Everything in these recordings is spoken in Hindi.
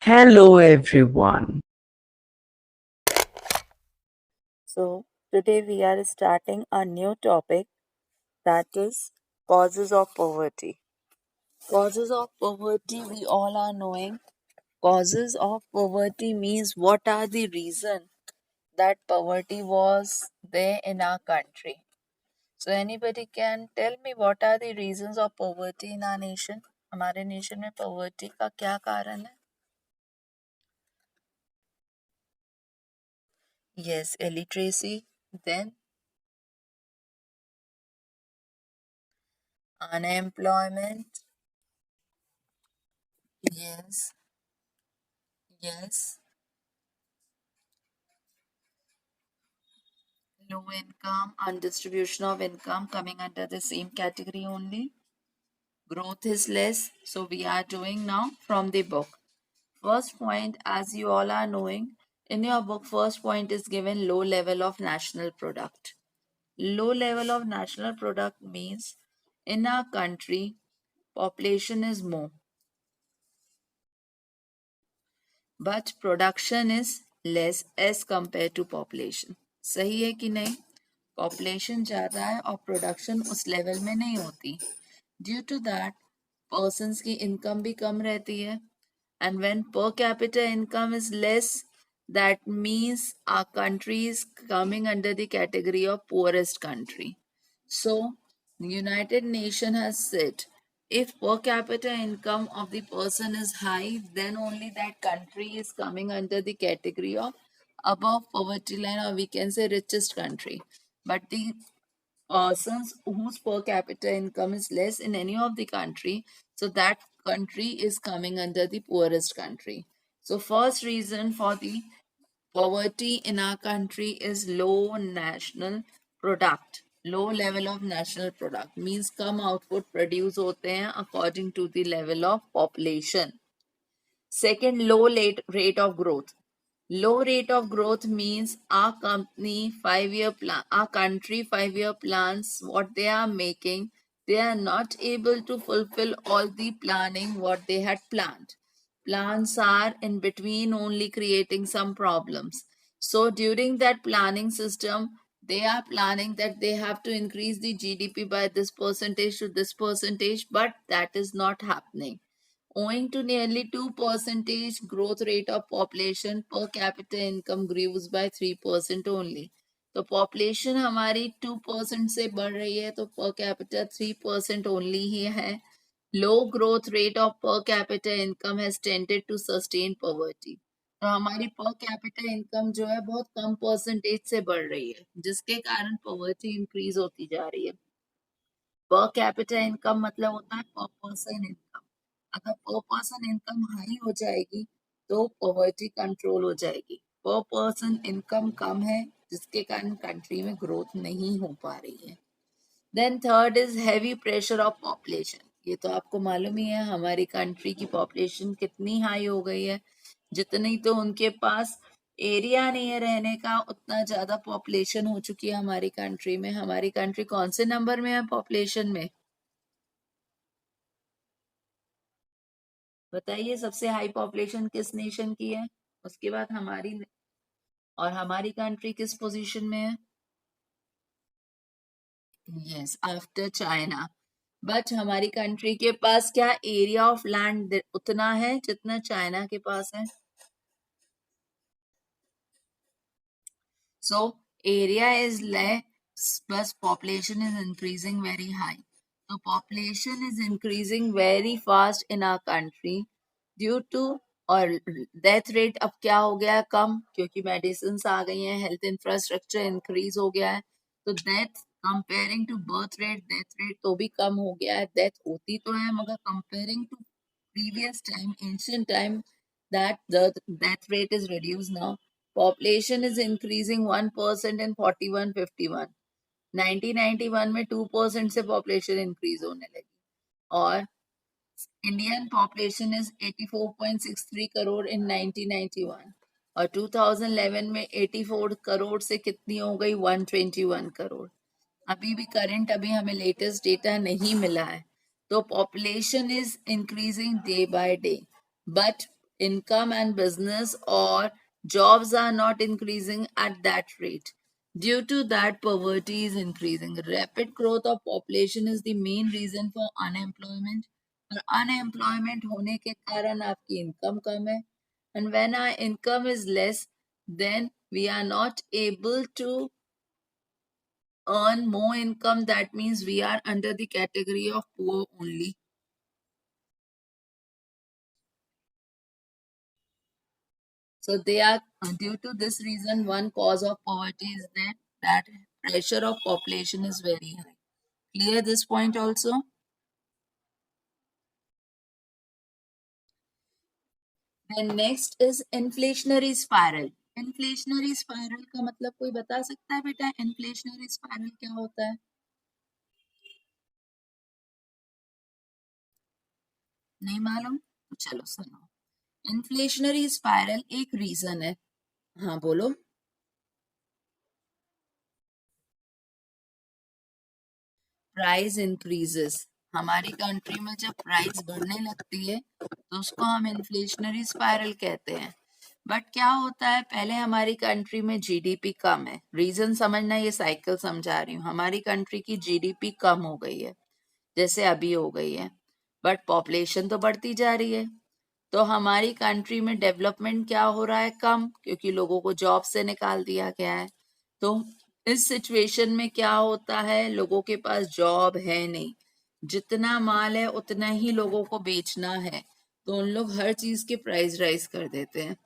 Hello everyone. So, today we are starting a new topic, that is causes of poverty. Causes of poverty, we all are knowing. Causes of poverty means what are the reason that poverty was there in our country. So, anybody can tell me what are the reasons of poverty in our nation? हमारे नेशन में poverty का क्या कारण है? Yes, illiteracy, then unemployment. Yes, yes. Low income, undistribution of income coming under the same category only. Growth is less. So we are doing now from the book. First point, as you all are knowing, in your book, first point is given low level of national product. Low level of national product means in our country, population is more, but production is less as compared to population. सही है कि नहीं? पॉपुलेशन ज़्यादा है और प्रोडक्शन उस लेवल में नहीं होती. ड्यू टू दैट पर्सन्स की इनकम भी कम रहती है, एंड व्हेन पर capita income is less, that means our country is coming under the category of poorest country. So United Nation has said if per capita income of the person is high, then only that country is coming under the category of above poverty line, or we can say richest country. But the persons whose per capita income is less in any of the country, so that country is coming under the poorest country. So first reason for the poverty in our country is low national product. Low level of national product means come output produce होते हैं according to the level of population. Second, low rate of growth. Low rate of growth means our company 5-year plan, our country 5-year plans, what they are making, they are not able to fulfill all the planning what they had planned. Plans are in between only creating some problems. So during that planning system, they are planning that they have to increase the GDP by this percentage to this percentage, but that is not happening. Owing to nearly 2% growth rate of population, per capita income grows by 3% only. तो पॉपुलेशन हमारी 2% से बढ़ रही है, तो पर कैपिटा 3% ओनली ही है. Low growth rate of per capita income has tended to sustain poverty. तो हमारी पर कैपिटा इनकम जो है बहुत कम परसेंटेज से बढ़ रही है, जिसके कारण पॉवर्टी इंक्रीज होती जा रही है. पर कैपिटा इनकम मतलब होता है पर पर्सन इनकम. अगर पर पर्सन इनकम हाई हो जाएगी तो पॉवर्टी कंट्रोल हो जाएगी. पर पर्सन इनकम कम है, जिसके कारण कंट्री में ग्रोथ नहीं हो पा रही है. Then third is heavy pressure of population. ये तो आपको मालूम ही है हमारी कंट्री की पॉपुलेशन कितनी हाई हो गई है. जितनी तो उनके पास एरिया नहीं है रहने का, उतना ज्यादा पॉपुलेशन हो चुकी है हमारी कंट्री में. हमारी कंट्री कौन से नंबर में है पॉपुलेशन में? बताइए, सबसे हाई पॉपुलेशन किस नेशन की है, उसके बाद हमारी, और हमारी कंट्री किस पोजीशन में है? Yes, after China. बट हमारी कंट्री के पास क्या एरिया ऑफ लैंड उतना है जितना चाइना के पास है? सो एरिया इज लेस बस population is increasing very high. तो population is increasing very fast in our country due to, और डेथ रेट अब क्या हो गया है कम, क्योंकि मेडिसिन आ गई हैं, हेल्थ इंफ्रास्ट्रक्चर इंक्रीज हो गया है. तो death comparing to birth rate, death rate तो भी कम हो गया है. डेथ होती तो है मगर comparing to previous time, ancient time, that the death rate is reduced now. Population is increasing 1% in 41-51. 1991 में 2% से population increase होने लगी. और Indian population is 84.63 crore in 1991, और 2011 में 84 करोड़ से कितनी हो गई? 121 करोड़. अभी भी करंट, अभी हमें लेटेस्ट डेटा नहीं मिला है. तो population is increasing day by day, but income and business or jobs are not increasing at that rate. Due to that, poverty is increasing. Rapid growth of population is the main reason for unemployment. और unemployment होने के कारण आपकी income कम है. And when our income is less, then we are not able to earn more income. That means we are under the category of poor only. So they are due to this reason, one cause of poverty is that pressure of population is very high. Clear this point also? Then next is inflationary spiral. Inflationary spiral का मतलब कोई बता सकता है बेटा inflationary spiral क्या होता है? नहीं मालूम? तो चलो सुनो. Inflationary spiral एक रीजन है. हाँ बोलो. Price increases. हमारी कंट्री में जब प्राइस बढ़ने लगती है तो उसको हम इन्फ्लेशनरी स्पाइरल कहते हैं. बट क्या होता है, पहले हमारी कंट्री में जीडीपी कम है. रीजन समझना, ये साइकिल समझा रही हूँ. हमारी कंट्री की जीडीपी कम हो गई है, जैसे अभी हो गई है, बट पॉपुलेशन तो बढ़ती जा रही है. तो हमारी कंट्री में डेवलपमेंट क्या हो रहा है? कम, क्योंकि लोगों को जॉब से निकाल दिया गया है. तो इस सिचुएशन में क्या होता है, लोगों के पास जॉब है नहीं, जितना माल है उतना ही लोगों को बेचना है, तो उन लोग हर चीज के प्राइस राइज कर देते हैं.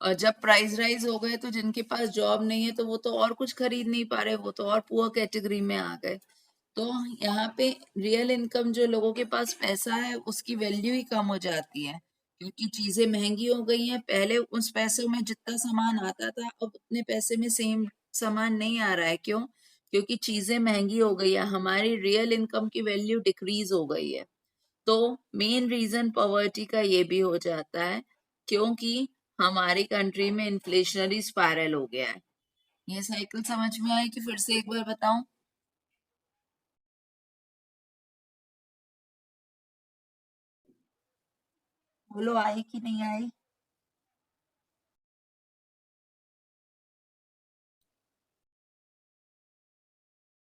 और जब प्राइस राइज हो गए तो जिनके पास जॉब नहीं है तो वो तो और कुछ खरीद नहीं पा रहे, वो तो और पुअर कैटेगरी में आ गए. तो यहाँ पे रियल इनकम, जो लोगों के पास पैसा है उसकी वैल्यू ही कम हो जाती है, क्योंकि चीजें महंगी हो गई हैं. पहले उस पैसों में जितना सामान आता था, अब उतने पैसे में सेम सामान नहीं आ रहा है. क्यों? क्योंकि चीजें महंगी हो गई है, हमारी रियल इनकम की वैल्यू डिक्रीज हो गई है. तो मेन रीजन पॉवर्टी का ये भी हो जाता है, क्योंकि हमारी कंट्री में इन्फ्लेशनरी स्पाइरल हो गया है. ये साइकिल समझ में आई कि फिर से एक बार बताऊं? बोलो, आई कि नहीं आई?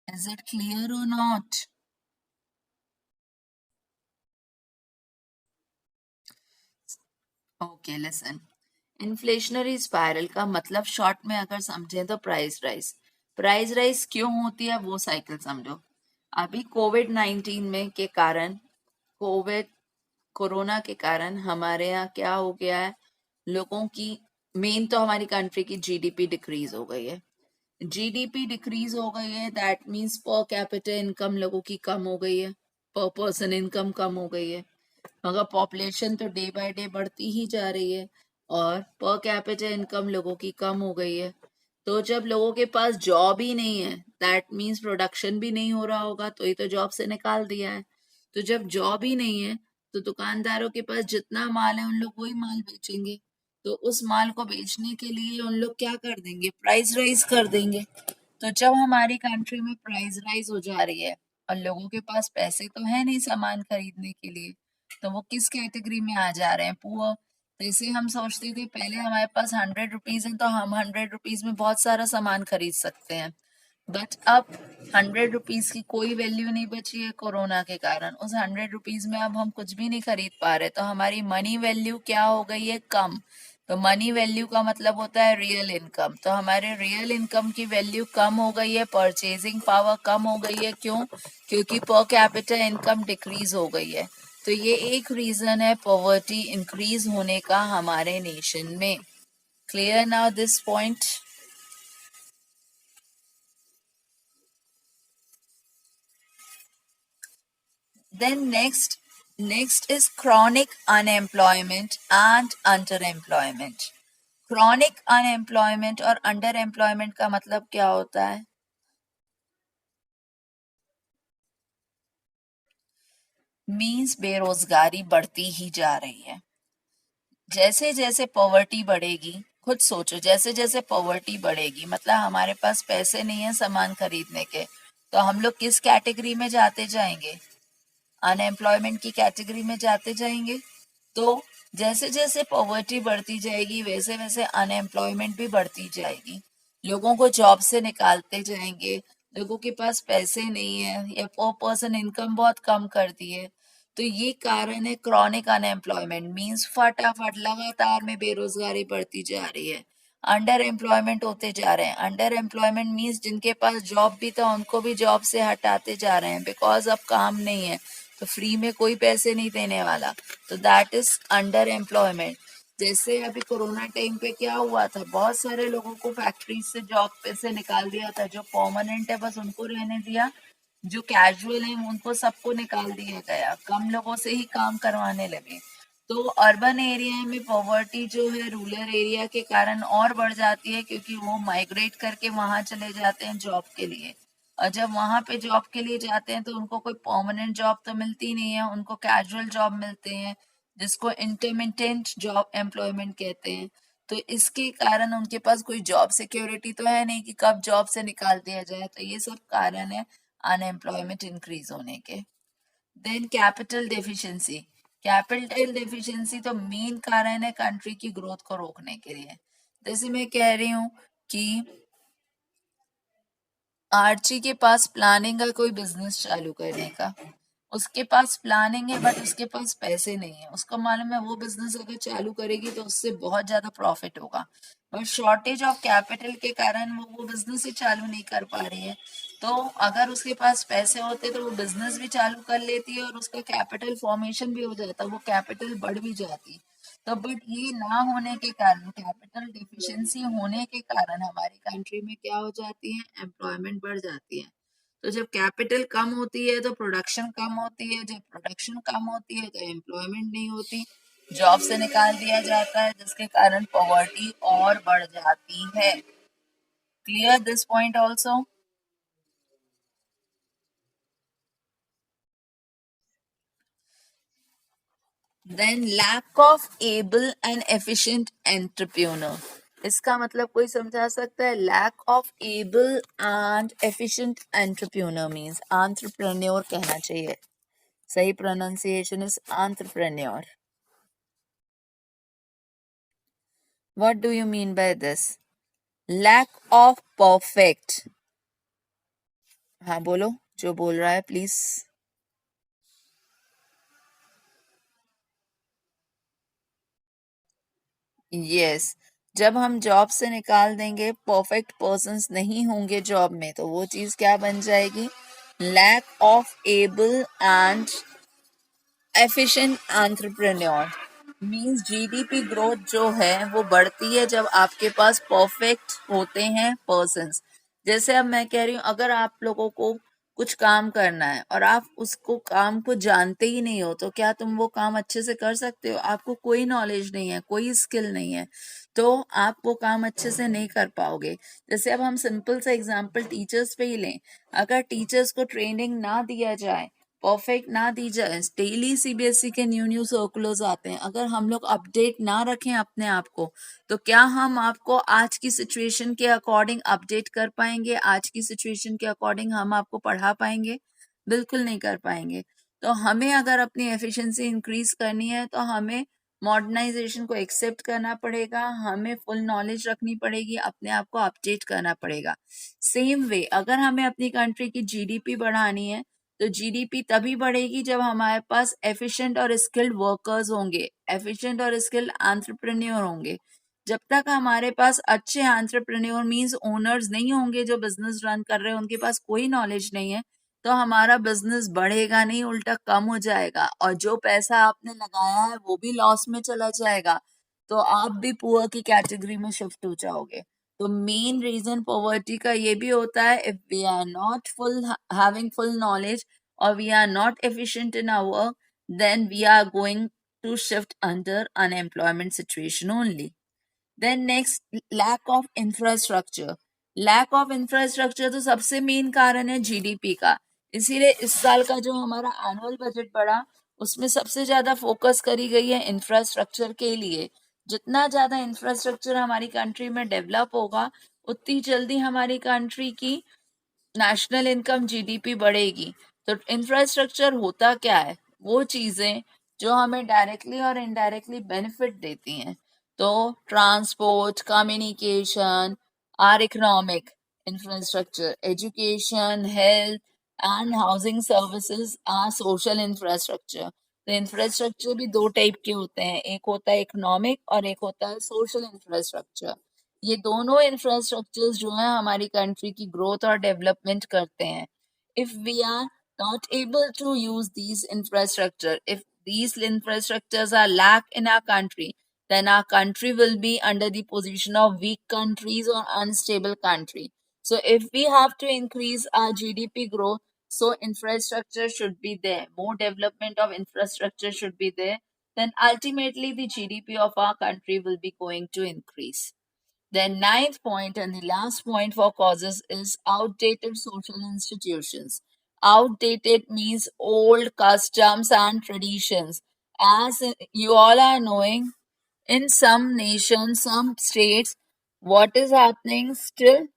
Is it clear or not? Okay, listen. Inflationary spiral का मतलब शॉर्ट में अगर समझें तो प्राइस राइज. प्राइस राइज क्यों होती है वो साइकिल समझो. अभी कोविड-19 में के कारण, कोविड कोरोना के कारण हमारे यहाँ क्या हो गया है, लोगों की, मेन तो हमारी कंट्री की जीडीपी डिक्रीज हो गई है. जीडीपी डिक्रीज हो गई है, दैट मीन्स पर कैपिटल इनकम लोगों की कम हो गई है, पर पर्सन इनकम कम हो गई है. मगर पॉपुलेशन तो डे बाय डे बढ़ती ही जा रही है और पर कैपिटल इनकम लोगों की कम हो गई है. तो जब लोगों के पास जॉब ही नहीं है, दैट मीन्स प्रोडक्शन भी नहीं हो रहा होगा, तो ये तो जॉब से निकाल दिया है. तो जब जॉब ही नहीं है तो दुकानदारों के पास जितना माल है उन लोग वही माल बेचेंगे. तो उस माल को बेचने के लिए उन लोग क्या कर देंगे? प्राइस राइज कर देंगे. तो जब हमारी कंट्री में प्राइस राइज हो जा रही है और लोगों के पास पैसे तो है नहीं सामान खरीदने के लिए, तो वो किस कैटेगरी में आ जा रहे हैं? पुअर. तो इसे हम सोचते थे पहले हमारे पास 100 रुपीज है तो हम 100 रुपीज में बहुत सारा सामान खरीद सकते हैं. बट अब 100 रुपीज की कोई वैल्यू नहीं बची है कोरोना के कारण. उस 100 रुपीज में अब हम कुछ भी नहीं खरीद पा रहे, तो हमारी मनी वैल्यू क्या हो गई है? कम. तो मनी वैल्यू का मतलब होता है रियल इनकम. तो हमारे रियल इनकम की वैल्यू कम हो गई है, परचेजिंग पावर कम हो गई है. क्यों? क्योंकि पर कैपिटल इनकम डिक्रीज हो गई है. तो ये एक रीजन है पॉवर्टी इंक्रीज होने का हमारे नेशन में. Clear now this point? Then next is chronic unemployment and underemployment. Chronic unemployment और underemployment का मतलब क्या होता है? मीन्स बेरोजगारी बढ़ती ही जा रही है. जैसे जैसे पॉवर्टी बढ़ेगी, खुद सोचो, जैसे जैसे पॉवर्टी बढ़ेगी, मतलब हमारे पास पैसे नहीं है सामान खरीदने के, तो हम लोग किस कैटेगरी में जाते जाएंगे? अनएम्प्लॉयमेंट की कैटेगरी में जाते जाएंगे. तो जैसे जैसे पॉवर्टी बढ़ती जाएगी वैसे वैसे अनएम्प्लॉयमेंट भी बढ़ती जाएगी, लोगों को जॉब से निकालते जाएंगे, लोगों के पास पैसे नहीं है या पर पर्सन इनकम बहुत कम कर दी है। तो ये कारण है क्रॉनिक अनएम्प्लॉयमेंट, मींस फटाफट लगातार में बेरोजगारी बढ़ती जा रही है, अंडर एम्प्लॉयमेंट होते जा रहे हैं। अंडर एम्प्लॉयमेंट मीन्स जिनके पास जॉब भी था उनको भी जॉब से हटाते जा रहे हैं, बिकॉज अब काम नहीं है तो फ्री में कोई पैसे नहीं देने वाला, तो दैट इज अंडर एम्प्लॉयमेंट। जैसे अभी कोरोना टाइम पे क्या हुआ था, बहुत सारे लोगों को फैक्ट्री से जॉब पे से निकाल दिया था, जो परमानेंट है बस उनको रहने दिया, जो कैजुअल है उनको सबको निकाल दिया गया, कम लोगों से ही काम करवाने लगे। तो अर्बन एरिया में पॉवर्टी जो है रूरल एरिया के कारण और बढ़ जाती है, क्योंकि वो माइग्रेट करके वहां चले जाते हैं जॉब के लिए, और जब वहां पे जॉब के लिए जाते हैं तो उनको कोई परमानेंट जॉब तो मिलती नहीं है, उनको कैजुअल जॉब मिलते हैं जिसको इंटरमिटेंट जॉब एम्प्लॉयमेंट कहते हैं। तो इसके कारण उनके पास कोई जॉब सिक्योरिटी तो है नहीं कि कब जॉब से निकाल दिया जाए, तो ये सब कारण है अनएम्प्लॉयमेंट इंक्रीज होने के। Then capital deficiency, capital deficiency तो मेन कारण है कंट्री की ग्रोथ को रोकने के लिए। जैसे मैं कह रही हूँ कि आर्ची के पास प्लानिंग है कोई बिजनेस चालू करने का, उसके पास प्लानिंग है बट उसके पास पैसे नहीं है, उसको मालूम है वो बिजनेस अगर चालू करेगी तो उससे बहुत ज्यादा प्रॉफिट होगा, बट शॉर्टेज ऑफ कैपिटल के कारण वो बिजनेस ही चालू नहीं कर पा रही है। तो अगर उसके पास पैसे होते तो वो बिजनेस भी चालू कर लेती है और उसका कैपिटल फॉर्मेशन भी हो जाता, वो कैपिटल बढ़ भी जाती। तो बट ये ना होने के कारण, कैपिटल डिफिशिएंसी होने के कारण हमारी कंट्री में क्या हो जाती है, एम्प्लॉयमेंट बढ़ जाती है। तो जब कैपिटल कम होती है तो प्रोडक्शन कम होती है, जब प्रोडक्शन कम होती है तो एम्प्लॉयमेंट नहीं होती, जॉब से निकाल दिया जाता है, जिसके कारण पॉवर्टी और बढ़ जाती है। Clear this point also? Then lack of able and efficient entrepreneur, इसका मतलब कोई समझा सकता है? Lack of able and efficient entrepreneur means entrepreneur कहना चाहिए, सही pronunciation is entrepreneur. What do you mean by this? Lack of perfect, हाँ बोलो जो बोल रहा है प्लीज। यस, जब हम जॉब से निकाल देंगे, परफेक्ट पर्सन्स नहीं होंगे जॉब में, तो वो चीज क्या बन जाएगी? Lack of able and efficient entrepreneur means GDP growth जो है वो बढ़ती है जब आपके पास परफेक्ट होते हैं पर्सन्स। जैसे अब मैं कह रही हूँ, अगर आप लोगों को कुछ काम करना है और आप उसको काम को जानते ही नहीं हो, तो क्या तुम वो काम अच्छे से कर सकते हो? आपको कोई नॉलेज नहीं है, कोई स्किल नहीं है, तो आप वो काम अच्छे से नहीं कर पाओगे। जैसे अब हम सिंपल सा एग्जांपल टीचर्स पे ही लें, अगर टीचर्स को ट्रेनिंग ना दिया जाए, परफेक्ट ना दी जाए, डेली सीबीएसई के न्यू न्यू सर्कुलर्स आते हैं, अगर हम लोग अपडेट ना रखें अपने आप को, तो क्या हम आपको आज की सिचुएशन के अकॉर्डिंग अपडेट कर पाएंगे? आज की सिचुएशन के अकॉर्डिंग हम आपको पढ़ा पाएंगे? बिल्कुल नहीं कर पाएंगे। तो हमें अगर अपनी एफिशिएंसी इंक्रीज करनी है तो हमें मॉडर्नाइजेशन को एक्सेप्ट करना पड़ेगा, हमें फुल नॉलेज रखनी पड़ेगी, अपने आप को अपडेट करना पड़ेगा। सेम वे अगर हमें अपनी कंट्री की जीडीपी बढ़ानी है, तो जीडीपी तभी बढ़ेगी जब हमारे पास एफिशिएंट और स्किल्ड वर्कर्स होंगे, एफिशिएंट और स्किल्ड एंटरप्रेन्योर होंगे। जब तक हमारे पास अच्छे एंटरप्रेन्योर मींस ओनर्स नहीं होंगे जो बिजनेस रन कर रहे हैं, उनके पास कोई नॉलेज नहीं है, तो हमारा बिजनेस बढ़ेगा नहीं, उल्टा कम हो जाएगा, और जो पैसा आपने लगाया है वो भी लॉस में चला जाएगा, तो आप भी पुअर की कैटेगरी में शिफ्ट हो जाओगे। तो मेन रीजन पॉवर्टी का ये भी होता है, if we are not full having full knowledge or we are not efficient in our work, then we are going to shift under unemployment situation only. Then next, lack of infrastructure. Lack of infrastructure तो सबसे मेन कारण है जीडीपी का, इसीलिए इस साल का जो हमारा एनुअल बजट बढ़ा उसमें सबसे ज्यादा फोकस करी गई है इंफ्रास्ट्रक्चर के लिए। जितना ज्यादा इंफ्रास्ट्रक्चर हमारी कंट्री में डेवलप होगा, उतनी जल्दी हमारी कंट्री की नेशनल इनकम जीडीपी बढ़ेगी। तो इंफ्रास्ट्रक्चर होता क्या है? वो चीजें जो हमें डायरेक्टली और इनडायरेक्टली बेनिफिट देती हैं. तो transport, communication, are economic infrastructure, education, health and housing services are social infrastructure. तो इंफ्रास्ट्रक्चर भी दो टाइप के होते हैं, एक होता है इकोनॉमिक और एक होता है सोशल इंफ्रास्ट्रक्चर. ये दोनों इंफ्रास्ट्रक्चर्स जो है हमारी कंट्री की ग्रोथ और डेवलपमेंट करते हैं. If we are not able to use these infrastructure, if these infrastructures are lack in our country, then our country will be under the position of weak countries or unstable country. So if we have to increase our GDP growth, so infrastructure should be there, more development of infrastructure should be there, then ultimately the GDP of our country will be going to increase. Then ninth point and the last point for causes is outdated social institutions. Outdated means old customs and traditions. As you all are knowing, in some nations, some states, what is happening still?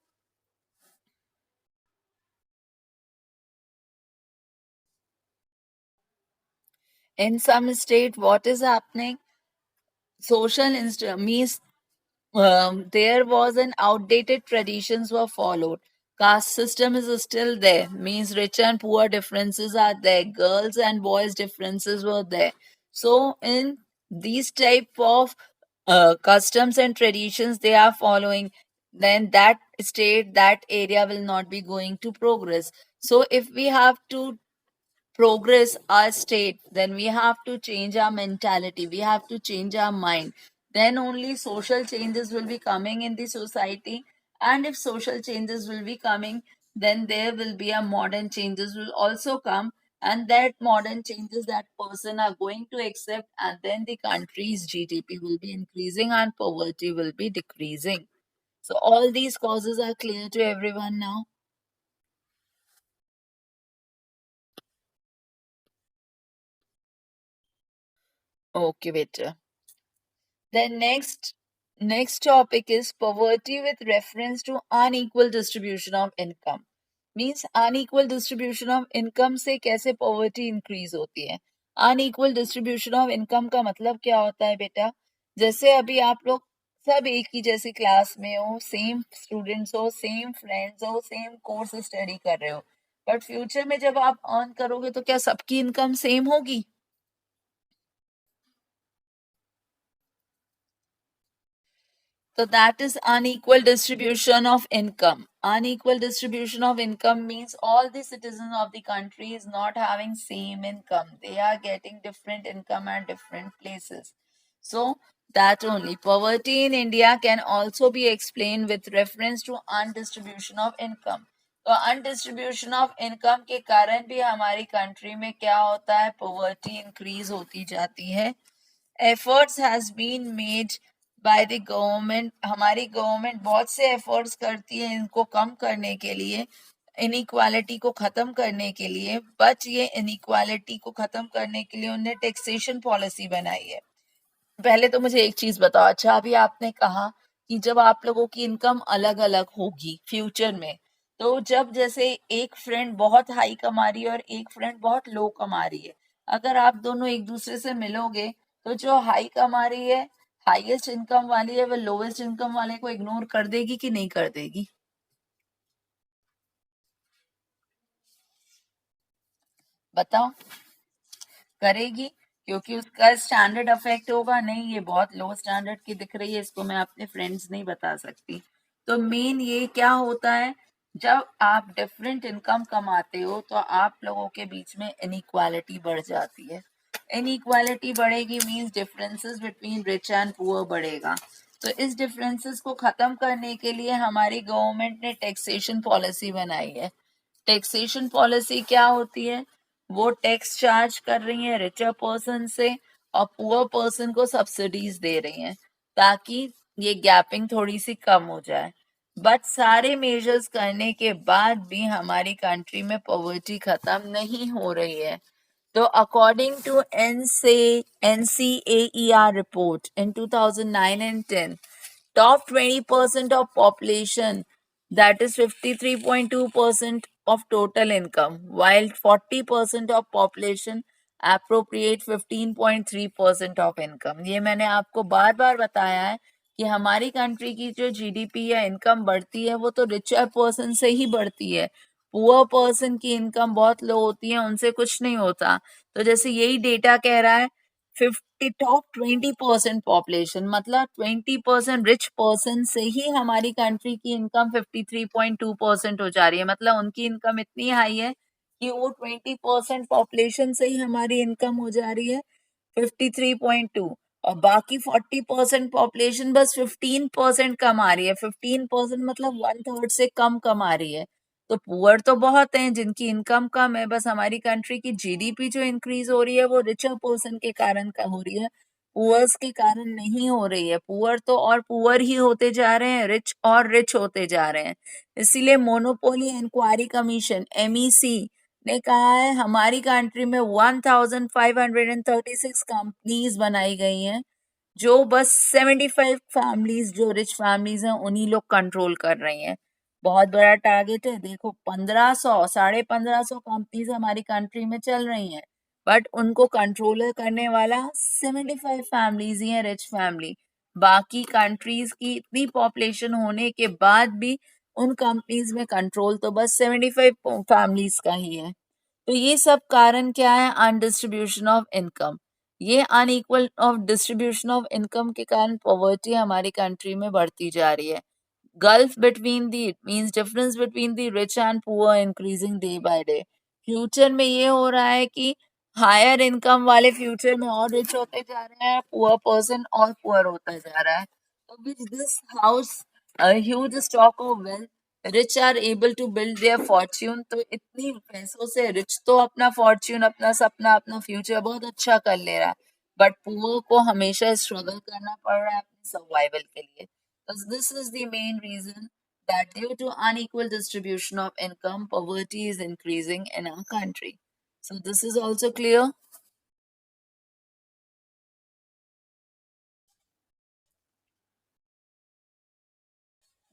In some state, what is happening? Means there was an outdated traditions were followed. Caste system is still there, means rich and poor differences are there, girls and boys differences were there. So in these type of customs and traditions they are following, then that state, that area will not be going to progress. So if we have to progress our state, then we have to change our mentality, we have to change our mind. Then only social changes will be coming in the society. And if social changes will be coming, then there will be a modern changes will also come. And that modern changes that person are going to accept, and then the country's GDP will be increasing and poverty will be decreasing. So all these causes are clear to everyone now. Okay, better. Then next topic is poverty with reference to unequal distribution of income. Means unequal distribution of income से कैसे poverty increase होती है. Unequal distribution of income का मतलब क्या होता है बेटा? जैसे अभी आप लोग सब एक ही जैसी क्लास में हो, सेम स्टूडेंट्स हो, सेम फ्रेंड्स हो, सेम कोर्स स्टडी कर रहे हो, बट फ्यूचर में जब आप अर्न करोगे तो क्या सबकी इनकम सेम होगी? So that is unequal distribution of income. Unequal distribution of income means all the citizens of the country is not having same income. They are getting different income at different places. So that only. Poverty in India can also be explained with reference to undistribution of income. तो अनडिस्ट्रीब्यूशन ऑफ इनकम के कारण भी हमारी कंट्री में क्या होता है, पॉवर्टी इंक्रीज होती जाती है. Efforts has been made by the government. हमारी गवर्नमेंट बहुत से एफर्ट्स करती है इनको कम करने के लिए, इनइक्वालिटी को खत्म करने के लिए. बट ये इनइक्वालिटी को खत्म करने के लिए उन्होंने टैक्सेशन पॉलिसी बनाई है. पहले तो मुझे एक चीज बताओ, अच्छा अभी आपने कहा कि जब आप लोगों की इनकम अलग अलग होगी फ्यूचर में, तो जब जैसे एक फ्रेंड बहुत हाई कमा रही है और एक फ्रेंड बहुत लो कमा रही है, अगर आप दोनों एक दूसरे से मिलोगे तो जो हाई कमा रही है, हाईएस्ट इनकम वाली है, वो लोवेस्ट इनकम वाले को इग्नोर कर देगी कि नहीं कर देगी? बताओ. करेगी, क्योंकि उसका स्टैंडर्ड अफेक्ट होगा. नहीं, ये बहुत लो स्टैंडर्ड की दिख रही है, इसको मैं अपने फ्रेंड्स नहीं बता सकती. तो मेन ये क्या होता है, जब आप डिफरेंट इनकम कमाते हो तो आप लोगों के बीच में इनइक्वालिटी बढ़ जाती है. इनइक्वालिटी बढ़ेगी means differences between rich and poor बढ़ेगा. तो इस डिफरेंसेस को खत्म करने के लिए हमारी गवर्नमेंट ने टैक्सेशन पॉलिसी बनाई है. टैक्सेशन पॉलिसी क्या होती है, वो टैक्स चार्ज कर रही है रिचर पर्सन से और पुअर पर्सन को सब्सिडीज दे रही हैं, ताकि ये गैपिंग थोड़ी सी कम हो जाए. बट सारे मेजर्स करने के बाद भी हमारी कंट्री में पॉवर्टी खत्म नहीं हो रही है. तो according to NCAER report in 2009 and 10, top 20% of population, that is 53.2% of total income, while 40% of population appropriate 15.3% of income. ये मैंने आपको बार बार बताया है कि हमारी कंट्री की जो जीडीपी या इनकम बढ़ती है वो तो रिचर पर्सन से ही बढ़ती है। पुअर पर्सन की इनकम बहुत लो होती है, उनसे कुछ नहीं होता। तो जैसे यही डेटा कह रहा है 50 टॉप 20% पॉपुलेशन, मतलब 20% रिच पर्सन से ही हमारी कंट्री की इनकम 53.2% हो जा रही है। मतलब उनकी इनकम इतनी हाई है कि वो 20% पॉपुलेशन से ही हमारी इनकम हो जा रही है 53.2, और बाकी 40% पॉपुलेशन बस 15% कमा रही है। 15% मतलब 1/3 से कम कमा रही है। तो पुअर तो बहुत हैं जिनकी इनकम कम है, बस हमारी कंट्री की जीडीपी जो इंक्रीज हो रही है वो रिचर पर्सन के कारण का हो रही है, पुअर्स के कारण नहीं हो रही है। पुअर तो और पुअर ही होते जा रहे हैं, रिच और रिच होते जा रहे हैं। इसीलिए मोनोपोली इंक्वायरी कमीशन MEC ने कहा है हमारी कंट्री में 1536 कंपनीज बनाई गई हैं, जो बस 75 फैमिलीज जो रिच फैमिलीज हैं उन्हीं लोग कंट्रोल कर रही हैं। बहुत बड़ा टारगेट है। देखो 1500 1550 कंपनीज हमारी कंट्री में चल रही हैं, बट उनको कंट्रोल करने वाला 75 फैमिलीज ही हैं, रिच फैमिली। बाकी कंट्रीज की इतनी पॉपुलेशन होने के बाद भी उन कंपनीज में कंट्रोल तो बस 75 फैमिलीज का ही है। तो ये सब कारण क्या है? अनडिस्ट्रीब्यूशन ऑफ इनकम। ये unequal of distribution of income के कारण पॉवर्टी हमारी कंट्री में बढ़ती जा रही है। Gulf between the means difference between the rich and poor increasing day by day. Future में ये हो रहा है कि हायर इनकम वाले फ्यूचर में और रिच होते जा रहे हैं, पुअर पर्सन और पुअर होता जा रहा है। तो which this house a huge stock of wealth, rich are able to build their fortune. तो इतनी पैसों से रिच तो अपना फॉर्च्यून, अपना सपना, अपना फ्यूचर बहुत अच्छा कर ले रहा है, बट पुअर को हमेशा स्ट्रगल करना पड़ रहा है अपनी सर्वाइवल के लिए। This is the main reason that due to unequal distribution of income, poverty is increasing in our country. So this is also clear.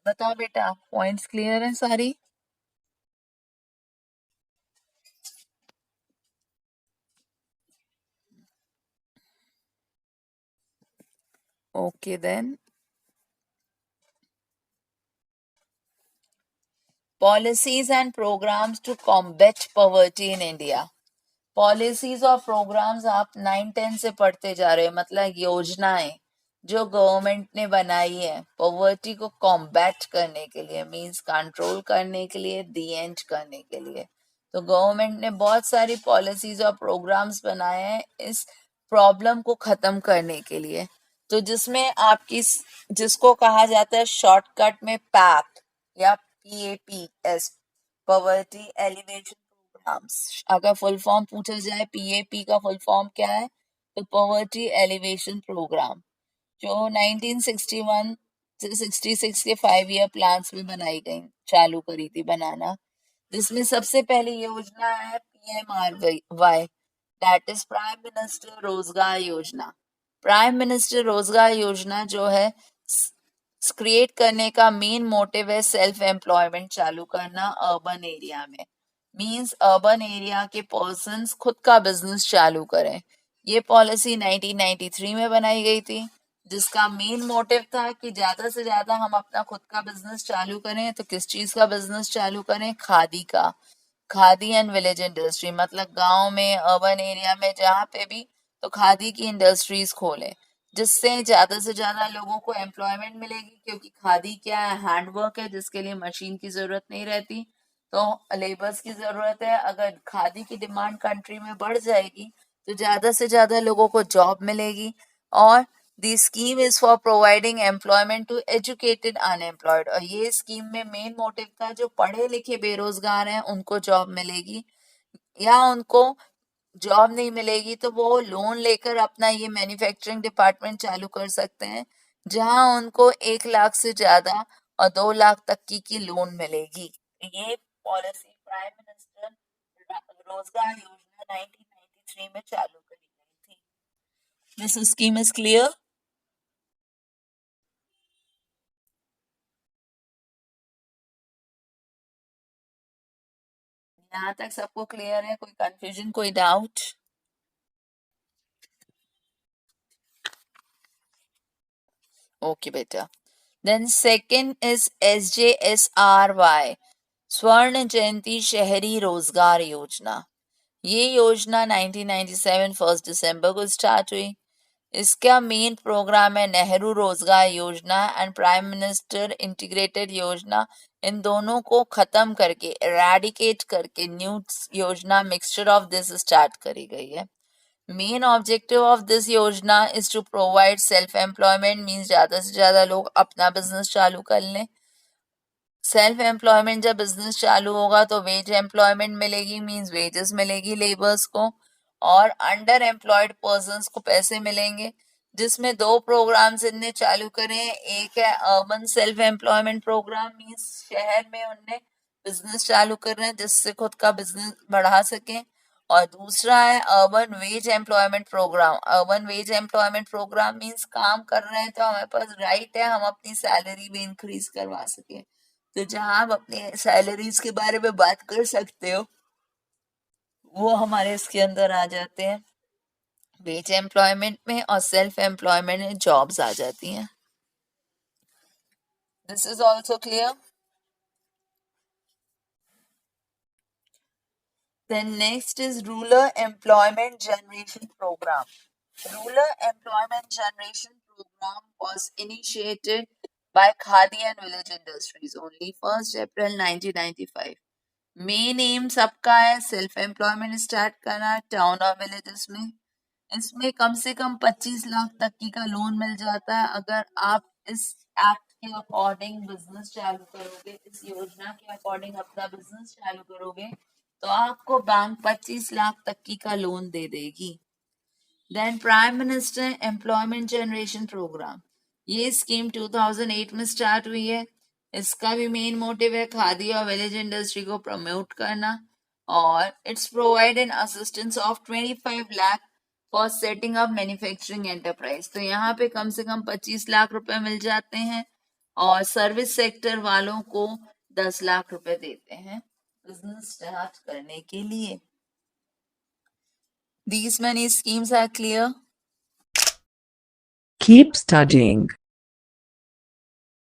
बताओ बेटा, पॉइंट्स क्लियर हैं सारी? Okay then. Policies and programs to combat poverty in India. Policies और प्रोग्राम्स आप 9-10 से पढ़ते जा रहे हैं, मतलब योजनाएं जो गवर्नमेंट ने बनाई है पॉवर्टी को कॉम्बैट करने के लिए, मींस कंट्रोल करने के लिए, दी एंड करने के लिए। तो गवर्नमेंट ने बहुत सारी पॉलिसीज और प्रोग्राम्स बनाए हैं इस प्रॉब्लम को खत्म करने के लिए। तो जिसमें आपकी जिसको कहा जाता है शॉर्टकट में पैप या PAPS, पॉवर्टी एलिवेशन प्रोग्राम्स। अगर फुल फॉर्म पूछा जाए PAP का फुल फॉर्म क्या है, तो पॉवर्टी एलिवेशन प्रोग्राम, जो 1961 से 66 के 5 ईयर प्लान्स में बनाई गई, चालू करी थी बनाना। जिसमें सबसे पहली योजना है PMRY, that is prime minister रोजगार योजना। प्राइम मिनिस्टर रोजगार योजना जो है क्रिएट करने का मेन मोटिव है सेल्फ एम्प्लॉयमेंट चालू करना अर्बन एरिया में। मींस अर्बन एरिया के पर्संस खुद का बिजनेस चालू करें। ये पॉलिसी 1993 में बनाई गई थी, जिसका मेन मोटिव था कि ज्यादा से ज्यादा हम अपना खुद का बिजनेस चालू करें। तो किस चीज का बिजनेस चालू करें? खादी का। खादी एंड विलेज इंडस्ट्री, मतलब गांव में, अर्बन एरिया में, जहाँ पे भी, तो खादी की इंडस्ट्रीज खोलें, जिससे ज्यादा से ज्यादा लोगों को एम्प्लॉयमेंट मिलेगी। क्योंकि खादी क्या है? हैंडवर्क है, जिसके लिए मशीन की जरूरत नहीं रहती, तो लेबर्स की जरूरत है। अगर खादी की डिमांड कंट्री में बढ़ जाएगी तो ज्यादा से ज्यादा लोगों को जॉब मिलेगी। और the scheme is for providing employment to educated unemployed, और ये स्कीम में मेन मोटिव था जो पढ़े लिखे बेरोजगार हैं उनको जॉब मिलेगी, या उनको जॉब नहीं मिलेगी तो वो लोन लेकर अपना ये मैन्युफैक्चरिंग डिपार्टमेंट चालू कर सकते हैं, जहां उनको 1 लाख से ज्यादा और 2 लाख तक की लोन मिलेगी। ये पॉलिसी प्राइम मिनिस्टर रोजगार योजना 1993 में चालू करी गई थी। This scheme is clear? यहाँ तक सबको क्लियर है? कोई कंफ्यूजन, कोई डाउट? ओके बेटा. देन सेकंड इज SJSRY, स्वर्ण जयंती शहरी रोजगार योजना. ये योजना 1997 1 दिसंबर को स्टार्ट हुई. इसका मेन प्रोग्राम है नेहरू रोजगार योजना एंड प्राइम मिनिस्टर इंटीग्रेटेड योजना. इन दोनों को खत्म करके, एराडिकेट करके न्यू योजना मिक्सचर ऑफ दिस स्टार्ट करी गई है. मेन ऑब्जेक्टिव ऑफ दिस योजना is to provide self employment, means ज्यादा से ज्यादा लोग अपना बिजनेस चालू कर लें. सेल्फ एम्प्लॉयमेंट, जब बिजनेस चालू होगा तो वेज एम्प्लॉयमेंट मिलेगी, मींस वेजेस मिलेगी लेबर्स को, और अंडर एम्प्लॉयड पर्सन्स को पैसे मिलेंगे. जिसमें दो प्रोग्राम्स इनने चालू करे हैं. एक है urban self employment programme, means शहर में उनने बिजनेस चालू कर रहे हैं जिससे खुद का बिजनेस बढ़ा सकें. और दूसरा है urban wage employment programme. Urban wage employment programme means काम कर रहे हैं तो हमारे पास राइट है हम अपनी सैलरी भी इंक्रीज करवा सकें. तो जहां आप अपने सैलरीज के बारे में बात कर सकते हो वो हमारे इसके अंदर आ जाते हैं. वेज एम्प्लॉयमेंट में और सेल्फ एम्प्लॉयमेंट में जॉब्स आ जाती हैं. This is also clear. Then next is Rural Employment Generation Program. Rural Employment Generation Program was initiated by Khadi and Village Industries only 1st April 1995. Main M सबका है सेल्फ एम्प्लॉयमेंट स्टार्ट करना टाउन और विलेजेस में. इसमें कम से कम 25 लाख तक की का लोन मिल जाता है. अगर आप इस एक्ट के अकॉर्डिंग बिजनेस चालू करोगे, इस योजना के अकॉर्डिंग अपना बिजनेस चालू करोगे तो आपको बैंक 25 लाख तक की का लोन दे देगी. Then prime minister employment generation programme, ये स्कीम 2008 में स्टार्ट हुई है. इसका भी मेन मोटिव है खादी और विलेज इंडस्ट्री को प्रमोट करना, और it's provide an assistance of 25 lakh for setting up manufacturing enterprise. तो यहाँ पे कम से कम 25 लाख रुपए मिल जाते हैं और सर्विस सेक्टर वालों को 10 लाख रुपए देते हैं बिजनेस स्टार्ट करने के लिए. These many schemes are clear. Keep studying.